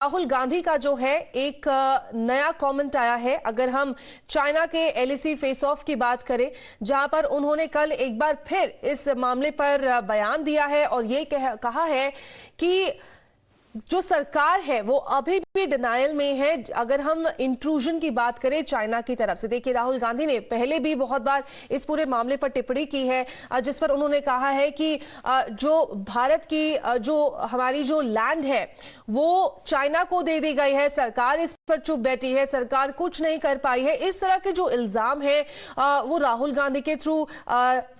राहुल गांधी का जो है एक नया कमेंट आया है। अगर हम चाइना के एलएसी फेस ऑफ की बात करें, जहां पर उन्होंने कल एक बार फिर इस मामले पर बयान दिया है और ये कहा है कि जो सरकार है वो अभी भी डिनायल में है। अगर हम इंट्रूजन की बात करें चाइना की तरफ से, देखिए राहुल गांधी ने पहले भी बहुत बार इस पूरे मामले पर टिप्पणी की है, जिस पर उन्होंने कहा है कि जो भारत की जो हमारी जो लैंड है वो चाइना को दे दी गई है, सरकार इस पर चुप बैठी है, सरकार कुछ नहीं कर पाई है। इस तरह के जो इल्जाम है वो राहुल गांधी के थ्रू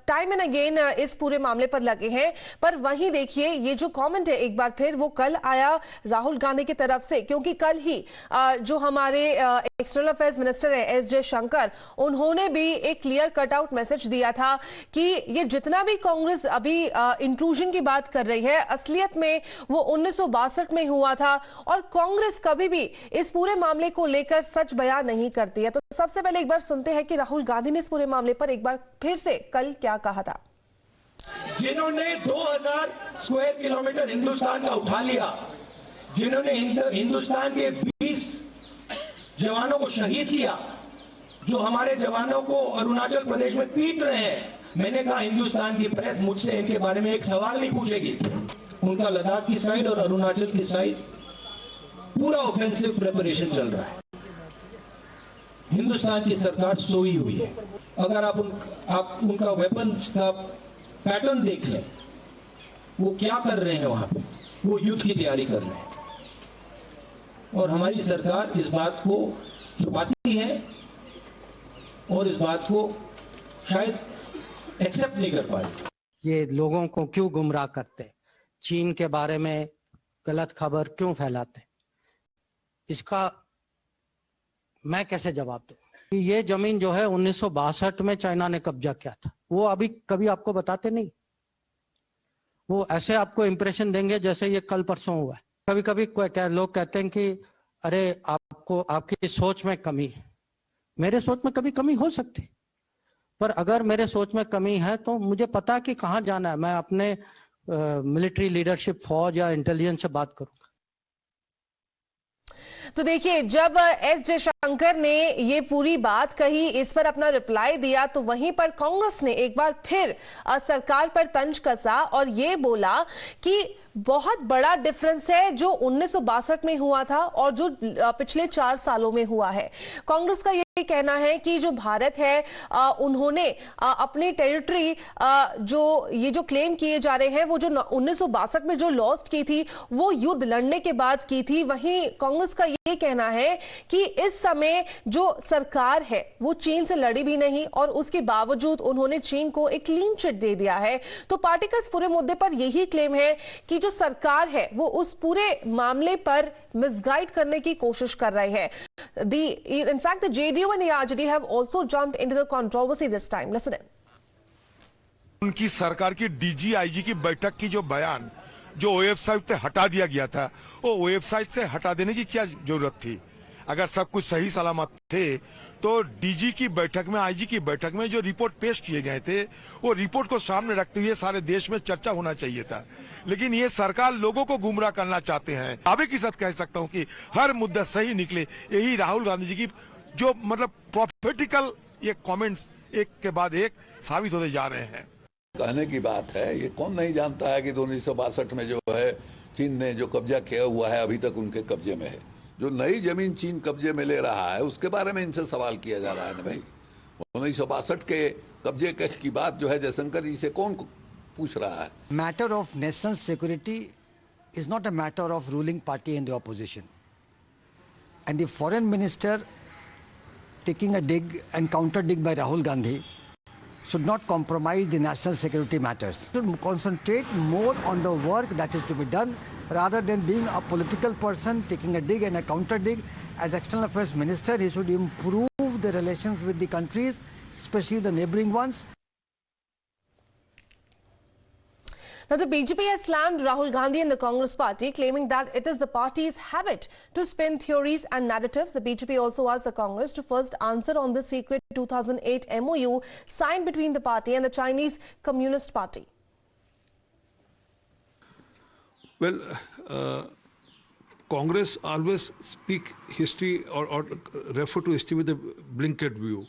टाइम एंड अगेन इस पूरे मामले पर लगे हैं। पर वहीं देखिए ये जो कमेंट है एक बार फिर वो कल आया राहुल गांधी की तरफ से, क्योंकि कल ही जो हमारे एक्सटर्नल अफेयर्स मिनिस्टर है एस जयशंकर, उन्होंने भी एक क्लियर कट आउट मैसेज दिया था कि ये जितना भी कांग्रेस अभी इंट्रूजन की बात कर रही है, असलियत में वो 1962 में हुआ था और कांग्रेस कभी भी इस पूरे मामले को लेकर सच बयान नहीं करती है। तो सबसे पहले एक बार सुनते हैं कि राहुल गांधी ने इस पूरे मामले पर एक बार फिर से कल क्या कहा था। जिन्होंने 2000 स्क्वायर किलोमीटर हिंदुस्तान का उठा लिया, जिन्होंने हिंदुस्तान के 20 जवानों को शहीद किया, जो हमारे जवानों को अरुणाचल प्रदेश में पीट रहे हैं, मैंने कहा हिंदुस्तान की प्रेस मुझसे इनके बारे में एक सवाल नहीं पूछेगी। उनका लद्दाख की साइड और अरुणाचल की साइड पूरा ऑफेंसिव प्रिपरेशन चल रहा है। हिंदुस्तान की सरकार सोई हुई है। अगर आप उनका वेपन्स का पैटर्न देख लें, वो क्या कर रहे हैं वहां पे, वो युद्ध की तैयारी कर रहे हैं और हमारी सरकार इस बात को छुपाती है और इस बात को शायद एक्सेप्ट नहीं कर पाती। ये लोगों को क्यों गुमराह करते, चीन के बारे में गलत खबर क्यों फैलाते, इसका मैं कैसे जवाब दूं? ये जमीन जो है 1962 में चाइना ने कब्जा किया था, वो अभी कभी आपको बताते नहीं। वो ऐसे आपको इंप्रेशन देंगे जैसे ये कल परसों हुआ है। कभी कभी लोग कहते हैं कि अरे आपको आपकी सोच में कमी है। मेरे सोच में कभी कमी हो सकती, पर अगर मेरे सोच में कमी है तो मुझे पता है कि कहाँ जाना है। मैं अपने मिलिट्री लीडरशिप, फौज या इंटेलिजेंस से बात करूंगा। तो देखिए जब एस जयशंकर ने ये पूरी बात कही, इस पर अपना रिप्लाई दिया, तो वहीं पर कांग्रेस ने एक बार फिर सरकार पर तंज कसा और ये बोला कि बहुत बड़ा डिफरेंस है जो 1962 में हुआ था और जो पिछले 4 सालों में हुआ है। कांग्रेस का ये कहना है कि जो भारत है उन्होंने अपनी टेरिटरी जो क्लेम किए जा रहे हैं वो जो 1962 में जो लॉस्ट की थी वो युद्ध लड़ने के बाद की थी। वहीं कांग्रेस का ये कहना है कि इस समय जो सरकार है वो चीन से लड़ी भी नहीं और उसके बावजूद उन्होंने चीन को एक क्लीन चिट दे दिया है। तो पार्टी का इस पूरे मुद्दे पर यही क्लेम है कि जो सरकार है वो उस पूरे मामले पर मिसगाइड करने की कोशिश कर रही है। In fact, the JDU and the RJD have also jumped into the controversy this time. Listen in. उनकी सरकार की डीजी आईजी की बैठक की जो बयान जो वेबसाइट से हटा दिया गया था, वो वेबसाइट से हटा देने की क्या जरूरत थी? अगर सब कुछ सही सलामत थे तो डीजी की बैठक में, आईजी की बैठक में जो रिपोर्ट पेश किए गए थे वो रिपोर्ट को सामने रखते हुए सारे देश में चर्चा होना चाहिए था। लेकिन ये सरकार लोगों को गुमराह करना चाहते हैं। दावे के साथ कह सकता हूं कि हर मुद्दा सही निकले, यही राहुल गांधी जी की जो मतलब प्रॉफिटिकल ये कमेंट्स एक के बाद एक साबित होते जा रहे हैं। कहने की बात है, ये कौन नहीं जानता है कि 1962 में जो है चीन ने जो कब्जा किया हुआ है अभी तक उनके कब्जे में है। जो नई जमीन चीन कब्जे में ले रहा है उसके बारे में इनसे सवाल किया जा रहा है ना भाई। 1962 के कब्जे की बात जो है जयशंकर जी से कौन पूछ रहा है? Matter of national security is not a matter of ruling party in the opposition and the foreign minister taking a dig and counter dig by Rahul Gandhi should not compromise the national security matters. Should concentrate more on the work that is to be done rather than being a political person taking a dig and a counter dig. As External Affairs Minister, he should improve the relations with the countries, especially the neighboring ones. Now, the BJP has slammed Rahul Gandhi and the Congress party, claiming that it is the party's habit to spin theories and narratives. The BJP also asked the Congress to first answer on the secret 2008 MOU signed between the party and the Chinese Communist Party. Well, Congress always speak history or refer to history with a blinkered view.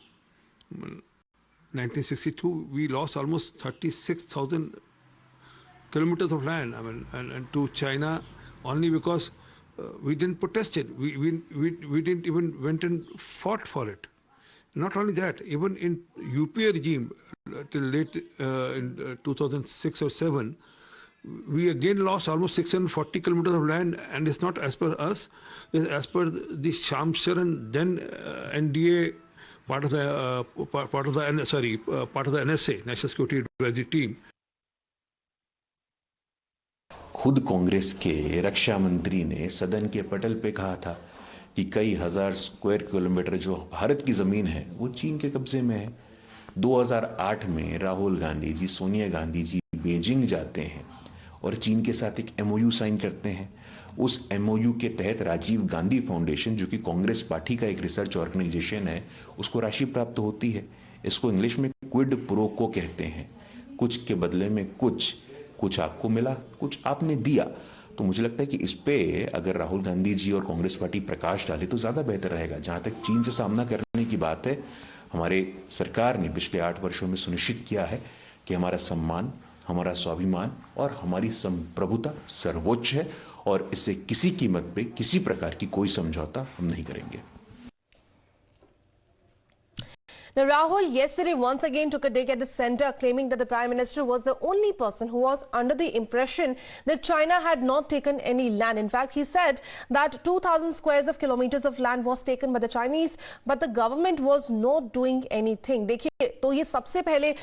1962, we lost almost 36,000 kilometers of land. I mean, and to China only because we didn't protest it. We didn't even went and fought for it. Not only that, even in UP regime till late in 2006 or 7, we again lost almost 640 kilometers of land, and it's not as per us, it's as per the Sham Sharan, then NDA, part of the NSA, National Security Advisory Team. खुद कांग्रेस के रक्षा मंत्री ने सदन के पटल पे कहा था कि कई हजार स्क्वायर किलोमीटर जो भारत की जमीन है वो चीन के कब्जे में है। 2008 में राहुल गांधी जी, सोनिया गांधी जी बीजिंग जाते हैं और चीन के साथ एक एमओयू साइन करते हैं। उस एमओयू के तहत राजीव गांधी फाउंडेशन, जो कि कांग्रेस पार्टी का एक रिसर्च ऑर्गेनाइजेशन है, उसको राशि प्राप्त होती है। इसको इंग्लिश में क्विड प्रो को कहते हैं। कुछ के बदले में कुछ आपको मिला, कुछ आपने दिया। तो मुझे लगता है कि इस पे अगर राहुल गांधी जी और कांग्रेस पार्टी प्रकाश डाले तो ज्यादा बेहतर रहेगा। जहां तक चीन से सामना करने की बात है, हमारे सरकार ने पिछले 8 वर्षों में सुनिश्चित किया है कि हमारा सम्मान, हमारा स्वाभिमान और हमारी संप्रभुता सर्वोच्च है और इससे किसी कीमत पे किसी प्रकार की कोई समझौता हम नहीं करेंगे। Now, Rahul yesterday once again took a dig at the center, claiming that the Prime Minister was the only person who was under the impression that China had not taken any land. In fact, he said that 2,000 squares of kilometers of land was taken by the Chinese, but the government was not doing anything. देखिए, तो ये सबसे पहले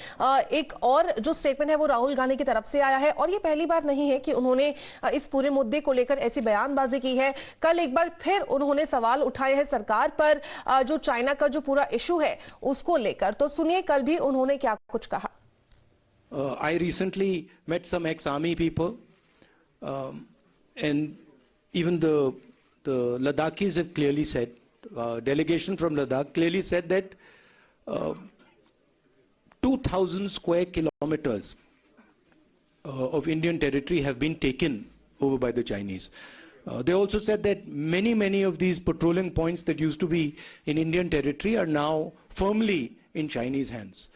एक और जो statement है वो राहुल गांधी की तरफ से आया है और ये पहली बार नहीं है कि उन्होंने इस पूरे मुद्दे को लेकर ऐसी बयानबाजी की है। कल एक बार फिर उन्होंने सवाल उठाए हैं सरकार पर जो चाइना का जो पूरा इशू है उसको लेकर। तो सुनिए कल भी उन्होंने क्या कुछ कहा। I recently met some ex-army people, and even the Ladakhis have clearly said, delegation from Ladakh clearly said that 2,000 square kilometers of Indian territory have been taken over by the Chinese. They also said that many of these patrolling points that used to be in Indian territory are now firmly in Chinese hands.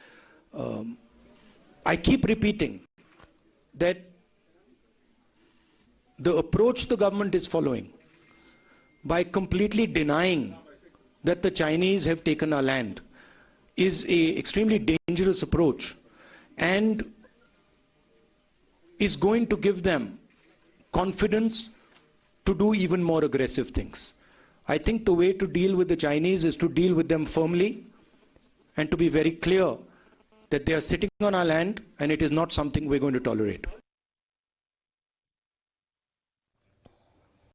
I keep repeating that the approach the government is following by completely denying that the Chinese have taken our land is an extremely dangerous approach and is going to give them confidence to do even more aggressive things. I think the way to deal with the Chinese is to deal with them firmly and to be very clear that they are sitting on our land and it is not something we're going to tolerate.